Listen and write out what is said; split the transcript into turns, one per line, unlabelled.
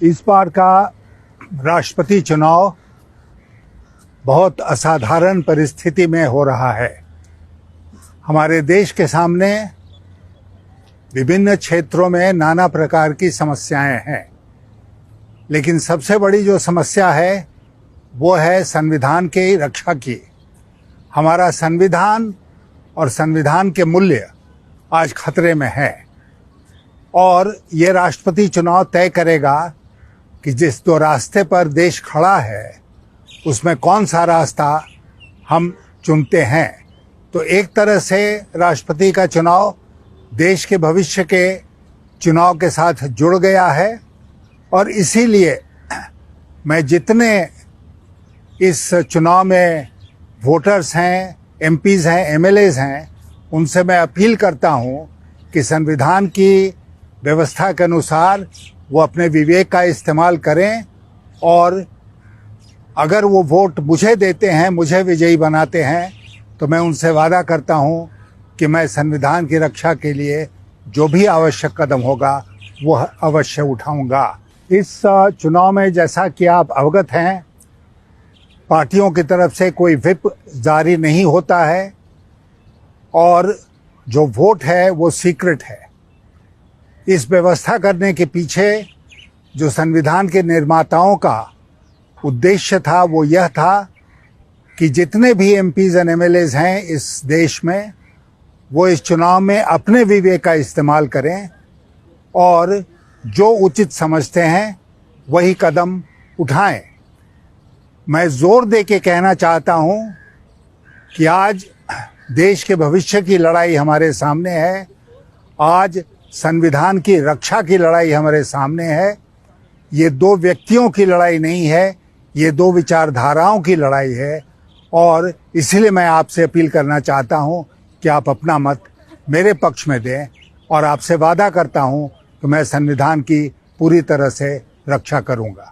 इस बार का राष्ट्रपति चुनाव बहुत असाधारण परिस्थिति में हो रहा है। हमारे देश के सामने विभिन्न क्षेत्रों में नाना प्रकार की समस्याएं हैं, लेकिन सबसे बड़ी जो समस्या है वो है संविधान की रक्षा की। हमारा संविधान और संविधान के मूल्य आज खतरे में है और ये राष्ट्रपति चुनाव तय करेगा कि जिस दो रास्ते पर देश खड़ा है उसमें कौन सा रास्ता हम चुनते हैं। तो एक तरह से राष्ट्रपति का चुनाव देश के भविष्य के चुनाव के साथ जुड़ गया है और इसीलिए मैं जितने इस चुनाव में वोटर्स हैं, एमपीज़ हैं, एमएलएज़ हैं, उनसे मैं अपील करता हूं कि संविधान की व्यवस्था के अनुसार वो अपने विवेक का इस्तेमाल करें और अगर वो वोट मुझे देते हैं, मुझे विजयी बनाते हैं, तो मैं उनसे वादा करता हूं कि मैं संविधान की रक्षा के लिए जो भी आवश्यक कदम होगा वो अवश्य उठाऊंगा। इस चुनाव में जैसा कि आप अवगत हैं, पार्टियों की तरफ से कोई व्हिप जारी नहीं होता है और जो वोट है वो सीक्रेट है। इस व्यवस्था करने के पीछे जो संविधान के निर्माताओं का उद्देश्य था वो यह था कि जितने भी एमपीज़ और एमएलएज़ हैं इस देश में, वो इस चुनाव में अपने विवेक का इस्तेमाल करें और जो उचित समझते हैं वही कदम उठाएं। मैं जोर दे के कहना चाहता हूं कि आज देश के भविष्य की लड़ाई हमारे सामने है। आज संविधान की रक्षा की लड़ाई हमारे सामने है। ये दो व्यक्तियों की लड़ाई नहीं है, ये दो विचारधाराओं की लड़ाई है और इसीलिए मैं आपसे अपील करना चाहता हूं कि आप अपना मत मेरे पक्ष में दें और आपसे वादा करता हूं कि मैं संविधान की पूरी तरह से रक्षा करूंगा।